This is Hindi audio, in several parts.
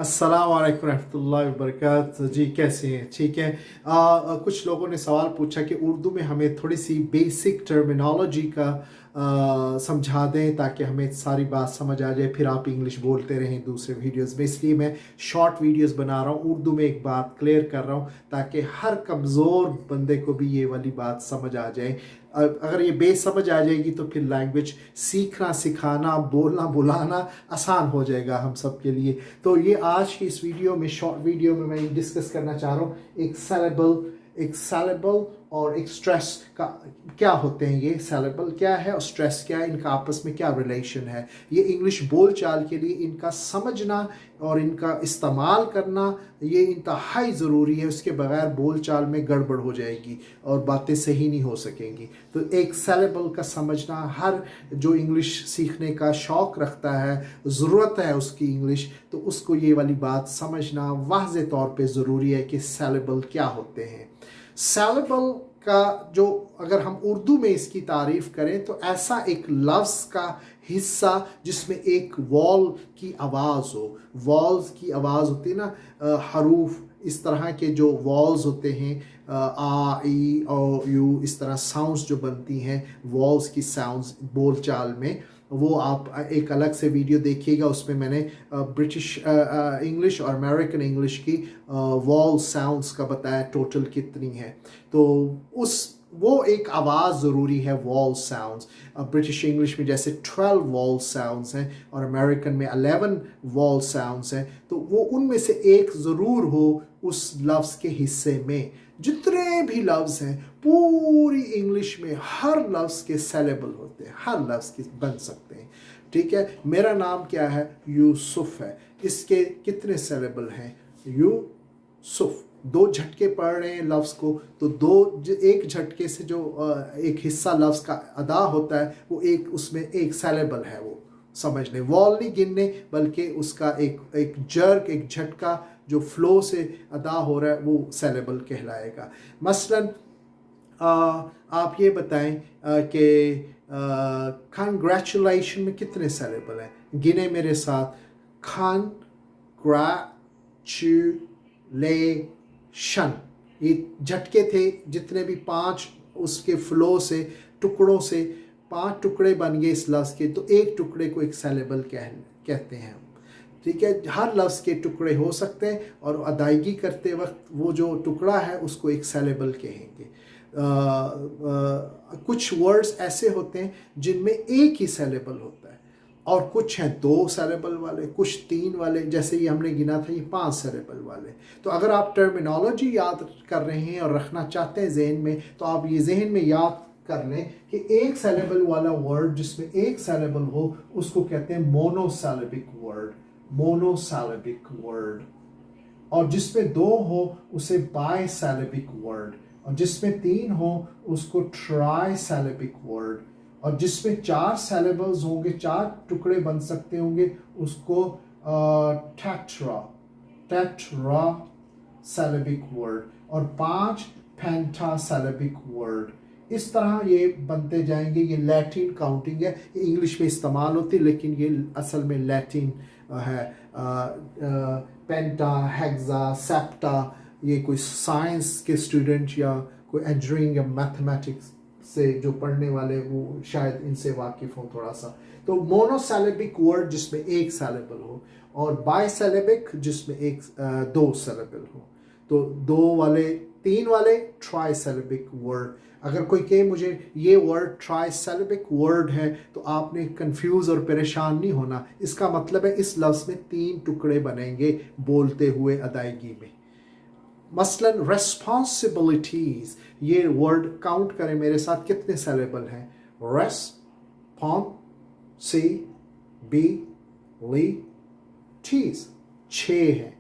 अस्सलाम वालेकुम रहमतुल्लाहि व बरकातहू। जी कैसे हैं? ठीक है। कुछ लोगों ने सवाल पूछा कि उर्दू में हमें थोड़ी सी बेसिक टर्मिनोलॉजी का समझा दें ताकि हमें सारी बात समझ आ जाए, फिर आप इंग्लिश बोलते रहें दूसरे वीडियोस में। इसलिए मैं शॉर्ट वीडियोस बना रहा हूँ, उर्दू में एक बात क्लियर कर रहा हूँ ताकि हर कमज़ोर बंदे को भी ये वाली बात समझ आ जाए। अगर ये बेस समझ आ जाएगी तो फिर लैंग्वेज सीखना, सिखाना, बोलना, बुलाना आसान हो जाएगा हम सब के लिए। तो ये आज की इस वीडियो में, शॉर्ट वीडियो में, मैं डिस्कस करना चाह रहा हूँ एक सैलेबल और एक स्ट्रेस का क्या होते हैं। ये सैलेबल क्या है और स्ट्रेस क्या है, इनका आपस में क्या रिलेशन है। ये इंग्लिश बोल चाल के लिए इनका समझना और इनका इस्तेमाल करना ये इंतहाई ज़रूरी है। उसके बगैर बोल चाल में गड़बड़ हो जाएगी और बातें सही नहीं हो सकेंगी। तो एक सैलेबल का समझना, हर जो इंग्लिश सीखने का शौक़ रखता है, ज़रूरत है उसकी इंग्लिश, तो उसको ये वाली बात समझना वाज़े तौर पे ज़रूरी है कि सैलेबल क्या होते हैं। सैलेबल का जो, अगर हम उर्दू में इसकी तारीफ़ करें तो ऐसा एक लफ्ज़ का हिस्सा जिसमें एक वॉल की आवाज़ हो। वॉल्स की आवाज़ होती है ना, हरूफ, इस तरह के जो वॉल्स होते हैं, आ ई ओ यू, इस तरह साउंड्स जो बनती हैं, वॉल्स की साउंड्स बोल चाल में, वो आप एक अलग से वीडियो देखिएगा। उसमें मैंने ब्रिटिश इंग्लिश और अमेरिकन इंग्लिश की वॉल साउंड्स का बताया टोटल कितनी है। तो वो एक आवाज़ ज़रूरी है, वॉल साउंड्स। ब्रिटिश इंग्लिश में जैसे 12 वॉल साउंड्स हैं और अमेरिकन में 11 वॉल साउंड्स हैं। तो वो उनमें से एक ज़रूर हो उस लफ्ज़ के हिस्से में। जितने भी लफ्ज़ हैं पूरी इंग्लिश में, हर लफ्ज़ के सैलेबल होते हैं, हर लफ्ज़ के बन सकते हैं। ठीक है। मेरा नाम क्या है? यूसुफ है। इसके कितने सैलेबल हैं? यूसुफ। दो झटके पड़ रहे हैं लफ्ज़ को, तो एक झटके से जो एक हिस्सा लफ्ज़ का अदा होता है वो एक, उसमें एक सैलेबल है। वो समझने, वॉल नहीं गिनने, बल्कि उसका एक जर्क, एक झटका जो फ्लो से अदा हो रहा है वो सैलेबल कहलाएगा। मसलन आप ये बताएं कि कंग्रेचुलेशन में कितने सैलेबल हैं? गिने मेरे साथ। कंग्रेचुलेशन, ये झटके थे जितने भी 5, उसके फ्लो से, टुकड़ों से 5 टुकड़े बन गए इस लफ्ज़ के, तो एक टुकड़े को एक सैलेबल कहते हैं हम। ठीक है। हर लफ्ज़ के टुकड़े हो सकते हैं और अदायगी करते वक्त वो जो टुकड़ा है उसको एक सैलेबल कहेंगे। कुछ वर्ड्स ऐसे होते हैं जिनमें एक ही सैलेबल होता है और कुछ हैं 2 सैलेबल वाले, कुछ 3 वाले, जैसे ये हमने गिना था, ये 5 सैलेबल वाले। तो अगर आप टर्मिनोलॉजी याद कर रहे हैं और रखना चाहते हैं जहन में, तो आप ये जहन में याद कर लें कि एक सैलेबल वाला वर्ड जिसमें एक सैलेबल हो उसको कहते हैं मोनोसैलेबिक वर्ड। मोनोसैलेबिक वर्ड। और जिसमें 2 हो उसे बाइसैलेबिक वर्ड, और जिसमें 3 हो उसको ट्राइसैलेबिक वर्ड, और जिसमें 4 सैलेबल्स होंगे, 4 टुकड़े बन सकते होंगे, उसको टेट्रा सैलेबिक वर्ड, और 5 पेंटासैलेबिक वर्ड। इस तरह ये बनते जाएंगे। ये लैटिन काउंटिंग है, ये इंग्लिश में इस्तेमाल होती है लेकिन ये असल में लैटिन है। पेंटा, हेक्सा, सेप्टा, ये कोई साइंस के स्टूडेंट या कोई इंजीनियरिंग या मैथमेटिक्स से जो पढ़ने वाले वो शायद इनसे वाकिफ़ हो थोड़ा सा। तो मोनोसैलेबिक वर्ड जिसमें एक सैलेबल हो, और बाइसैलेबिक जिसमें 2 सैलेबल हो। तो 2 वाले, 3 वाले ट्राइसैलेबिक वर्ड। अगर कोई कहे मुझे ये वर्ड ट्राइसैलेबिक वर्ड है तो आपने कंफ्यूज और परेशान नहीं होना। इसका मतलब है इस लफ्ज़ में 3 टुकड़े बनेंगे बोलते हुए अदायगी में। मसलन रेस्पॉन्सिबिलिटीज, ये वर्ड काउंट करें मेरे साथ, कितने सैलेबल हैं? रेस्पॉन्सिबिलिटीज 6 हैं।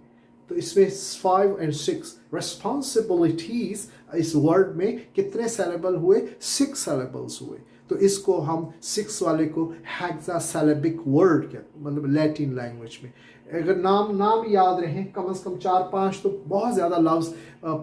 तो इसमें 5 और 6 रेस्पॉन्सिबिलिटीज, इस वर्ड में कितने सैलेबल हुए? 6 सैलेबल्स हुए। तो इसको हम 6 वाले को हेक्सासैलेबिक वर्ड कहते हैं, मतलब लैटिन लैंग्वेज में। अगर नाम याद रहें, कम से कम 4-5, तो बहुत ज़्यादा लफ्ज़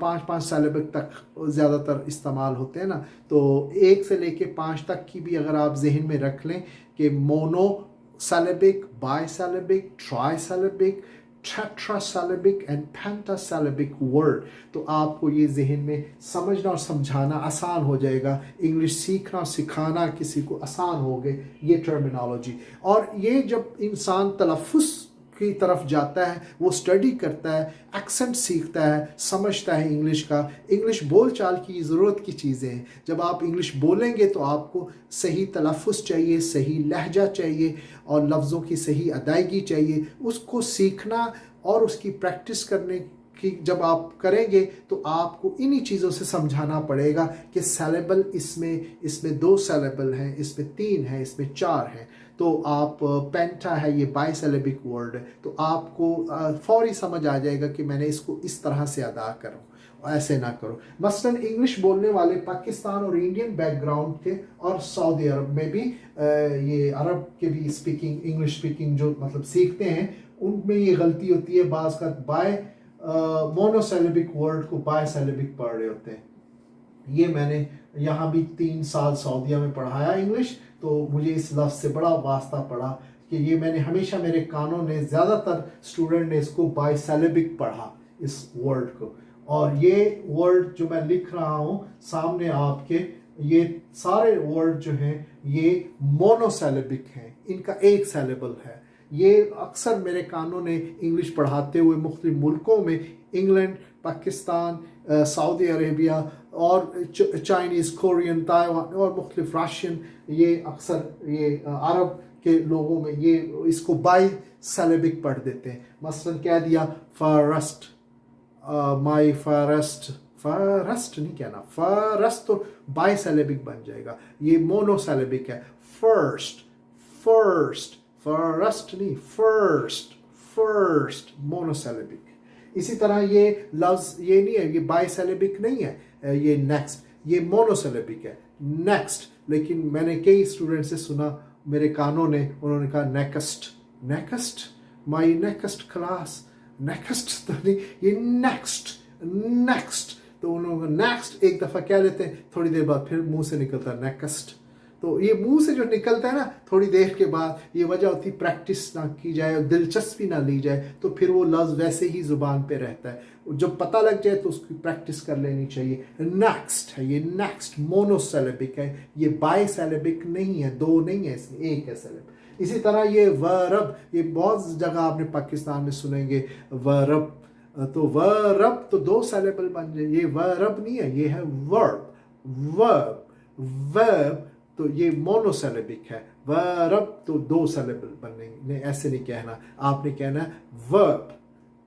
5-5 सैलेबल तक ज़्यादातर इस्तेमाल होते हैं ना। तो 1 से लेके 5 तक की भी अगर आप जहन में रख लें कि mono सैलेबिक, बाइसैलेबिक, ट्राइसैलेबिक, tetrasyllabic and pentasyllabic word। तो आपको ये जहन में समझना और समझाना आसान हो जाएगा, इंग्लिश सीखना और सिखाना किसी को आसान हो गए ये टर्मिनोलॉजी। और ये जब इंसान तलफ़ुज़ की तरफ जाता है, वो स्टडी करता है, एक्सेंट सीखता है, समझता है इंग्लिश का। इंग्लिश बोल चाल की ज़रूरत की चीज़ें हैं। जब आप इंग्लिश बोलेंगे तो आपको सही तलफ़ुज़ चाहिए, सही लहजा चाहिए और लफ्ज़ों की सही अदायगी चाहिए। उसको सीखना और उसकी प्रैक्टिस करने की जब आप करेंगे तो आपको इन्हीं चीज़ों से समझाना पड़ेगा कि सेलेबल इसमें 2 सेलेबल हैं, इसमें 3 हैं, इसमें 4 हैं। तो आप पेंटा है, ये बाइसेलेबिक वर्ड है, तो आपको फौरी समझ आ जाएगा कि मैंने इसको इस तरह से अदा करूँ, ऐसे ना करो। मसलन इंग्लिश बोलने वाले पाकिस्तान और इंडियन बैकग्राउंड के और सऊदी अरब में भी ये अरब के भी इंग्लिश स्पीकिंग जो मतलब सीखते हैं, उनमें ये गलती होती है। बाज़ का बाय मोनोसेलेबिक वर्ड को बाइसेलेबिक पढ़ रहे होते हैं। ये मैंने यहाँ भी 3 साल सऊदीया में पढ़ाया इंग्लिश, तो मुझे इस लफ्ज़ से बड़ा वास्ता पड़ा कि ये मैंने हमेशा, मेरे कानों ने ज़्यादातर स्टूडेंट ने इसको बाइसेलेबिक पढ़ा इस वर्ड को। और ये वर्ड जो मैं लिख रहा हूँ सामने आपके, ये सारे वर्ड जो हैं ये मोनोसेलेबिक हैं, इनका एक सेलेबल है। ये अक्सर मेरे कानों ने इंग्लिश पढ़ाते हुए मुख्तलिफ मुल्कों में, इंग्लैंड, पाकिस्तान, सऊदी अरेबिया और चाइनीज़, कोरियन, ताइवान और मुख्तलिफ रशियन, ये अक्सर ये अरब के लोगों में ये इसको बाई सेलेबिक पढ़ देते हैं। मसलन कह दिया फरस्ट, माई फरस्ट, फरस्ट नहीं कहना, फरस्ट तो बाई सेलेबिक बन जाएगा, ये मोनोसेलेबिक है। फर्स्ट, फर्स्ट, फर्स्ट नहीं, फर्स्ट, फर्स्ट, मोनोसेलेबिक। इसी तरह ये लफ्ज़ ये नहीं है, ये बाइसेलेबिक नहीं है, ये नेक्स्ट, ये मोनोसेलेबिक है, नेक्स्ट। लेकिन मैंने कई स्टूडेंट से सुना, मेरे कानों ने, उन्होंने कहा next, next, my next class, next तो नहीं, ये नेक्स्ट, नेक्स्ट। तो उन्होंने नेक्स्ट एक दफ़ा कह लेते हैं, थोड़ी देर बाद फिर मुंह से निकलता है नेक्स्ट। तो ये मुंह से जो निकलता है ना, थोड़ी देर के बाद, ये वजह होती प्रैक्टिस ना की जाए और दिलचस्पी ना ली जाए, तो फिर वो लफ्ज़ वैसे ही ज़ुबान पे रहता है। जब पता लग जाए तो उसकी प्रैक्टिस कर लेनी चाहिए। नेक्स्ट है, ये नेक्स्ट मोनोसेलेबिक है, ये बाइसेलेबिक नहीं है, 2 नहीं है, इसमें एक है सेलेब। इसी तरह ये वर्ब, ये बहुत जगह आपने पाकिस्तान में सुनेंगे वर्ब, तो वर्ब तो 2 सेलेबल बन जाए, ये वर्ब नहीं है, ये है वर्ब, वर्ब, वर्ब तो ये मोनोसेलेबिक है। वर्ब तो 2 सेलेबल बनेंगे, ऐसे नहीं कहना, आपने कहना है वर्ब,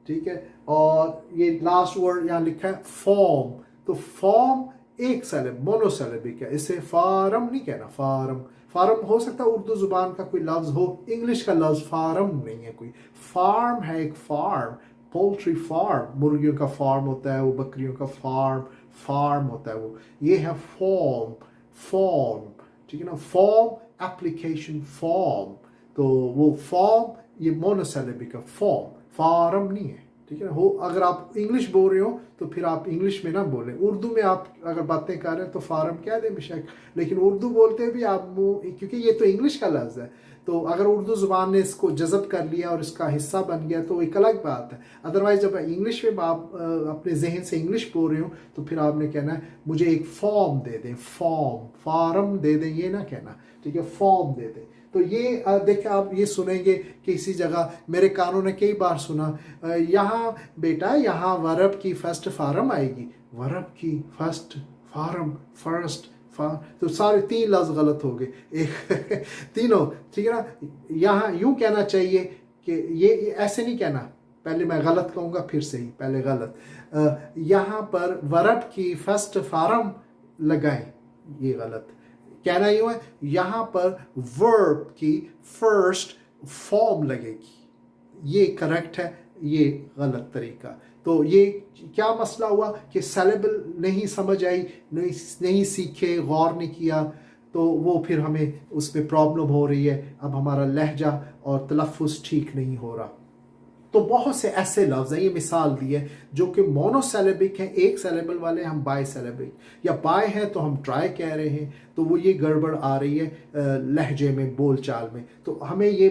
ठीक है। और ये लास्ट वर्ड यहाँ लिखा है फॉर्म, तो फॉर्म एक सेलेब, मोनोसेलेबिक है, इसे फारम नहीं कहना, फारम। फार्म हो सकता है उर्दू ज़ुबान का कोई लफ्ज़ हो, इंग्लिश का लफ्ज़ फार्म नहीं है कोई। फार्म है एक फार्म, पोल्ट्री फार्म, मुर्गियों का फार्म होता है वो, बकरियों का फार्म, फार्म होता है वो। ये है फॉर्म, फॉर्म, ठीक है ना, फॉर्म, एप्लीकेशन फॉर्म, तो वो फॉर्म ये मोनोसेलेबिक है, फॉर्म, फार्म नहीं है, ठीक है ना। हो अगर आप इंग्लिश बोल रहे हो तो फिर आप इंग्लिश में ना बोलें, उर्दू में आप अगर बातें कर रहे हैं तो फार्म कह दें बेशक, लेकिन उर्दू बोलते भी आप, क्योंकि ये तो इंग्लिश का लफ्ज़ है, तो अगर उर्दू ज़ुबान ने इसको जज़ब कर लिया और इसका हिस्सा बन गया तो एक अलग बात है। अदरवाइज़ जब इंग्लिश में आप अपने जहन से इंग्लिश बोल रहे हो तो फिर आपने कहना है मुझे एक फॉर्म दे दें, फॉर्म, फार्म दे दें, ये ना कहना, ठीक है, फॉर्म दे दें। तो ये देखिए आप ये सुनेंगे किसी जगह, मेरे कानों ने कई बार सुना, यहाँ बेटा यहाँ वर्ब की फर्स्ट फार्म आएगी, वर्ब की फर्स्ट फार्म, फर्स्ट फार्म, तो सारे 3 लफ्ज़ गलत हो गए, एक तीनों, ठीक है ना। यहाँ यूँ कहना चाहिए कि ये ऐसे नहीं कहना, पहले मैं गलत कहूँगा फिर सही, पहले गलत, यहाँ पर वर्ब की फर्स्ट फार्म लगाएं, ये गलत कहना यूँ है, यहाँ पर वर्ब की फर्स्ट फॉर्म लगेगी, ये करेक्ट है, ये गलत तरीका। तो ये क्या मसला हुआ कि सेलेबल नहीं समझ आई, नहीं सीखे, गौर नहीं किया, तो वो फिर हमें उस पर प्रॉब्लम हो रही है। अब हमारा लहजा और तलफ़ुज़ ठीक नहीं हो रहा। तो बहुत से ऐसे लफ्ज़ हैं, ये मिसाल दी है, जो कि मोनोसेलेबिक हैं, एक सेलेबल वाले, हम बाई सेलेबिक, या बाय हैं तो हम ट्राई कह रहे हैं, तो वो ये गड़बड़ आ रही है लहजे में, बोल चाल में। तो हमें ये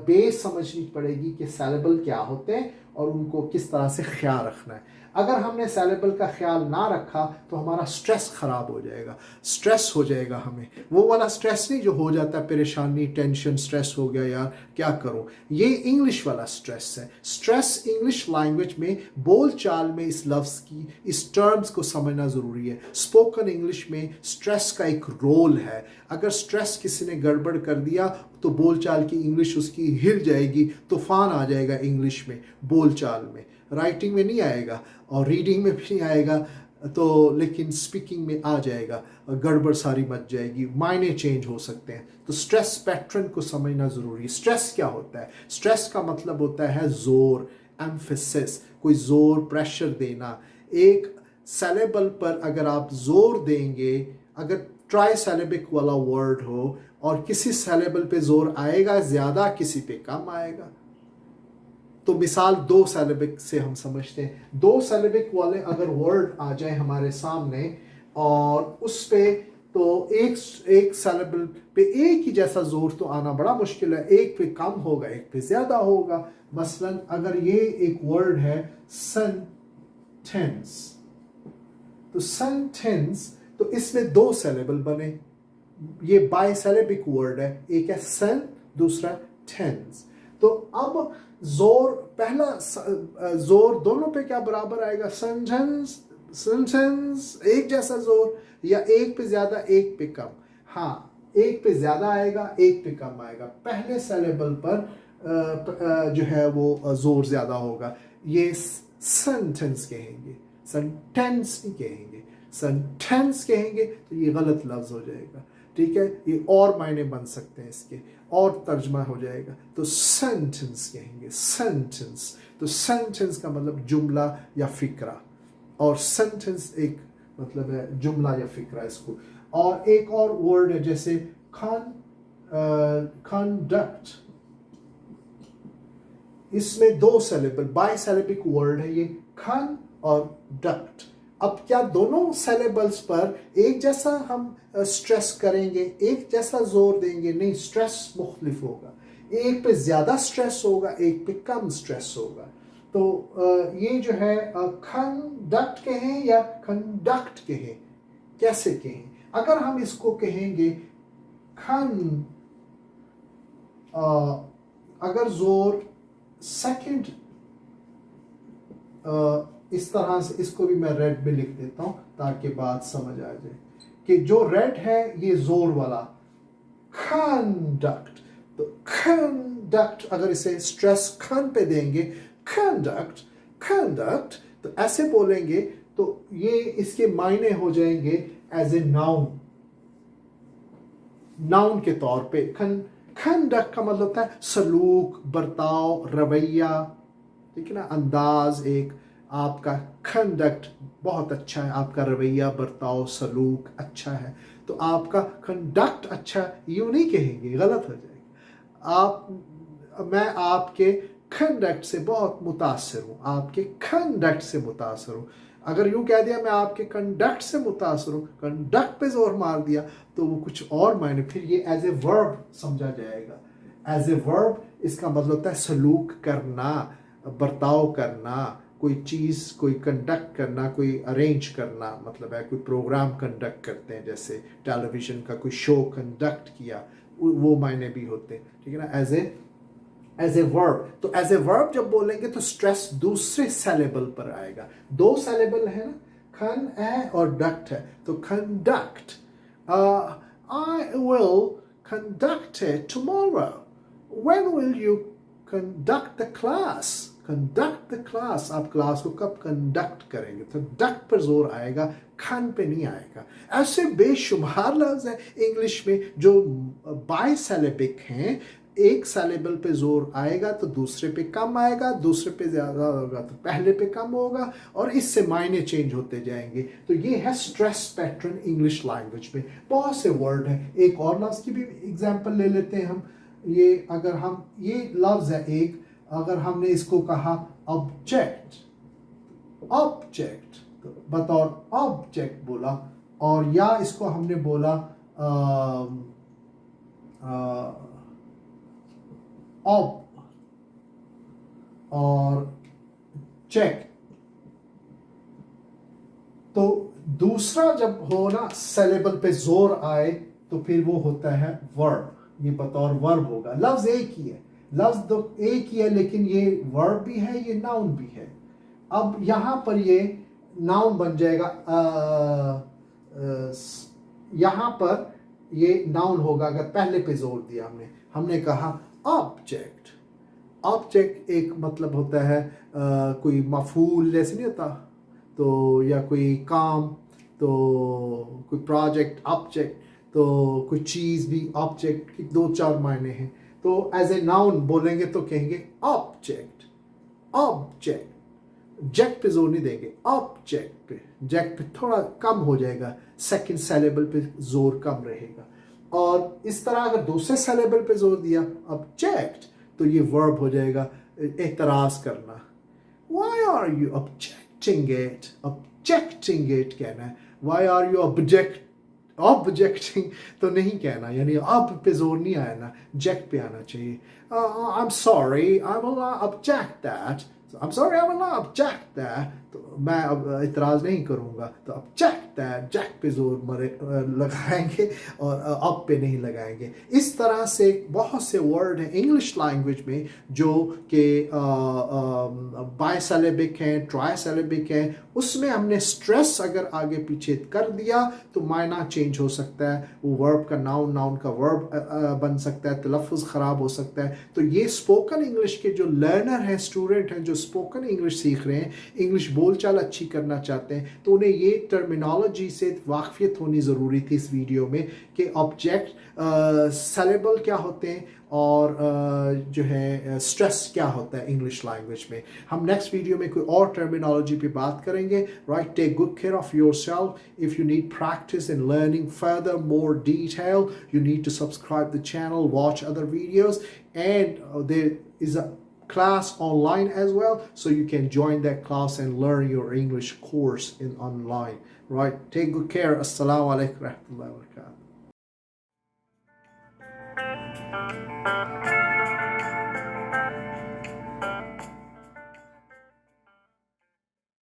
बेस समझनी पड़ेगी कि सेलेबल क्या होते हैं और उनको किस तरह से ख्याल रखना है। अगर हमने सेलेबल का ख्याल ना रखा तो हमारा स्ट्रेस ख़राब हो जाएगा, स्ट्रेस हो जाएगा हमें, वो वाला स्ट्रेस नहीं जो हो जाता है परेशानी, टेंशन, स्ट्रेस हो गया यार क्या करूं, ये इंग्लिश वाला स्ट्रेस है। स्ट्रेस इंग्लिश लैंग्वेज में, बोल चाल में इस लफ्ज़ की, इस टर्म्स को समझना ज़रूरी है। स्पोकन इंग्लिश में स्ट्रेस का एक रोल है। अगर स्ट्रेस किसी ने गड़बड़ कर दिया तो बोलचाल की इंग्लिश उसकी हिल जाएगी, तूफान आ जाएगा इंग्लिश में, बोलचाल में, राइटिंग में नहीं आएगा और रीडिंग में भी नहीं आएगा, तो लेकिन स्पीकिंग में आ जाएगा, गड़बड़ सारी मच जाएगी, मायने चेंज हो सकते हैं। तो स्ट्रेस पैटर्न को समझना ज़रूरी है। स्ट्रेस क्या होता है? स्ट्रेस का मतलब होता है जोर, एम्फेसिस, कोई जोर, प्रेशर देना। एक सेलेबल पर अगर आप जोर देंगे, अगर ट्राई सेलेबिक वाला वर्ड हो और किसी सेलेबल पे जोर आएगा ज़्यादा, किसी पे कम आएगा। तो मिसाल दो सेलेबिक से हम समझते हैं। दो सेलेबिक वाले अगर वर्ड आ जाए हमारे सामने और उस पे, तो एक सेलेबल पे एक ही जैसा जोर तो आना बड़ा मुश्किल है, एक पे कम होगा, एक पे ज्यादा होगा। मसलन अगर ये एक वर्ड है सेंटेंस, तो सेंटेंस, तो इसमें दो सेलेबल बने, ये बाई सेलेबिक वर्ड है, एक है सन, दूसरा टेंस। तो अब जोर, पहला जोर दोनों पे क्या बराबर आएगा? सेंटेंस एक जैसा जोर, या एक पे ज्यादा एक पे कम? हाँ, एक पे ज्यादा आएगा, एक पे कम आएगा। पहले सेलेबल पर जो है वो जोर ज्यादा होगा, ये सेंटेंस कहेंगे, सेंटेंस नहीं कहेंगे। सेंटेंस कहेंगे तो ये गलत लफ्ज हो जाएगा, ठीक है, ये और मायने बन सकते हैं इसके, और तर्जमा हो जाएगा। तो सेंटेंस कहेंगे, सेंटेंस। तो सेंटेंस का मतलब जुमला या फिक्रा, और सेंटेंस एक मतलब है जुमला या फिक्रा इसको। और एक और वर्ड है जैसे कंडक्ट, इसमें दो सेलेबल, बाई सेलेबिक वर्ड है ये, खन और डक्ट। अब क्या दोनों सेलेबल्स पर एक जैसा हम स्ट्रेस करेंगे, एक जैसा जोर देंगे? नहीं, स्ट्रेस मुख्तलिफ होगा, एक पे ज्यादा स्ट्रेस होगा, एक पे कम स्ट्रेस होगा। तो ये जो है कंडक्ट कहें या कंडक्ट कहें, कैसे कहें? अगर हम इसको कहेंगे खन, अगर जोर सेकंड, इस तरह से, इसको भी मैं रेड में लिख देता हूं ताकि बात समझ आ जाए कि जो रेड है ये जोर वाला कंडक्ट। तो कंडक्ट, अगर इसे स्ट्रेस खन पे देंगे, कंडक्ट कंडक्ट, तो ऐसे बोलेंगे तो ये इसके मायने हो जाएंगे एज ए नाउन, नाउन के तौर पे। कंडक्ट का मतलब होता है सलूक, बर्ताव, रवैया, ठीक है ना, अंदाज। एक आपका कंडक्ट बहुत अच्छा है, आपका रवैया, बर्ताव, सलूक अच्छा है, तो आपका कंडक्ट अच्छा, यूं नहीं कहेंगे, गलत हो जाएगा। मैं आपके कंडक्ट से बहुत मुतासिर हूँ, आपके कंडक्ट से मुतासिर हूँ। अगर यूं कह दिया मैं आपके कंडक्ट से मुतासिर हूँ, कंडक्ट पे जोर मार दिया, तो वो कुछ और मायने, फिर ये एज ए वर्ब समझा जाएगा। एज ए वर्ब इसका मतलब होता है सलूक करना, बर्ताव करना, कोई चीज़, कोई कंडक्ट करना, कोई अरेंज करना, मतलब है कोई प्रोग्राम कंडक्ट करते हैं, जैसे टेलीविज़न का कोई शो कंडक्ट किया, वो मायने भी होते हैं, ठीक है ना, एज ए वर्ब। तो एज ए वर्ब जब बोलेंगे तो स्ट्रेस दूसरे सेलेबल पर आएगा। दो सेलेबल है ना, खन है और डक्ट है, तो conduct, I will conduct it tomorrow. When will you conduct the class? Conduct the class, आप क्लास को कब कंडक्ट करेंगे? तो डक्ट पर जोर आएगा, खान पे नहीं आएगा। ऐसे बेशुमार लफ्ज हैं इंग्लिश में जो बाई सेलेबिक हैं, एक सेलेबल पे जोर आएगा तो दूसरे पे कम आएगा, दूसरे पे ज्यादा होगा तो पहले पे कम होगा, और इससे मायने चेंज होते जाएंगे। तो ये है स्ट्रेस पैटर्न इंग्लिश लैंग्वेज में। बहुत से वर्ड हैं, एक और लफ्ज की भी एग्जांपल ले लेते हैं हम। ये अगर हम, ये लफ्ज है एक अगर हमने इसको कहा ऑब्जेक्ट, ऑब्जेक्ट तो बतौर ऑब्जेक्ट बोला, और या इसको हमने बोला ऑब और चेक, तो दूसरा जब हो ना सिलेबल पे जोर आए तो फिर वो होता है वर्ब, ये बतौर वर्ब होगा। लफ्ज एक ही है, लफ्ज तो एक ही है, लेकिन ये वर्ब भी है, ये नाउन भी है। अब यहां पर ये नाउन बन जाएगा, यहां पर ये नाउन होगा अगर पहले पे जोर दिया हमने। हमने कहा ऑब्जेक्ट, ऑब्जेक्ट एक मतलब होता है कोई मफूल जैसे नहीं होता, तो या कोई काम, तो कोई प्रोजेक्ट ऑब्जेक्ट, तो कोई चीज़ भी ऑब्जेक्ट की दो चार मायने हैं। तो एज ए नाउन बोलेंगे तो कहेंगे ऑब्जेक्ट, ऑब्जेक्ट, जेक्ट पे जोर नहीं देंगे, ऑब्जेक्ट पे, जेक्ट पे थोड़ा कम हो जाएगा, सेकंड सिलेबल पे जोर कम रहेगा। और इस तरह अगर दूसरे सिलेबल पे जोर दिया ऑब्जेक्ट, तो ये वर्ब हो जाएगा एतराज करना। Why are you objecting it? Objecting it कहना है। Why are you objecting तो नहीं कहना, यानी अब पे जोर नहीं आया ना, जेक्ट पे आना चाहिए। I'm sorry, I will not object that. I'm sorry, I will not object that. तो मैं अब इतराज नहीं करूँगा, तो object that, जेक पे जोर लगाएंगे और अब पे नहीं लगाएंगे। इस तरह से बहुत से वर्ड हैं इंग्लिश लैंग्वेज में जो कि बाइसिलेबिक हैं, ट्राइसिलेबिक हैं, उसमें हमने स्ट्रेस अगर आगे पीछे कर दिया तो मायना चेंज हो सकता है, वो वर्ब का नाउन, नाउन का वर्ब बन सकता है, तलफ़ुज़ ख़राब हो सकता है। तो ये स्पोकन इंग्लिश के जो लर्नर हैं, स्टूडेंट हैं जो स्पोकन इंग्लिश सीख रहे हैं, इंग्लिश बोलचाल अच्छी करना चाहते हैं, तो उन्हें ये टर्मिनोलॉजी से वाक़फ़ियत होनी ज़रूरी थी इस वीडियो में कि ऑब्जेक्ट सिलेबल क्या होते हैं और जो है स्ट्रेस क्या होता है इंग्लिश लैंग्वेज में। हम नेक्स्ट वीडियो में कोई और टर्मिनोलॉजी पे बात करेंगे। Right, take good care of yourself. If you need practice in learning further more detail, you need to subscribe the channel, watch other videos, and there is a class online as well, so you can join that class and learn your English course in online. Right, take good care. Assalamu alaikum warahmatullahi wabarakatuh.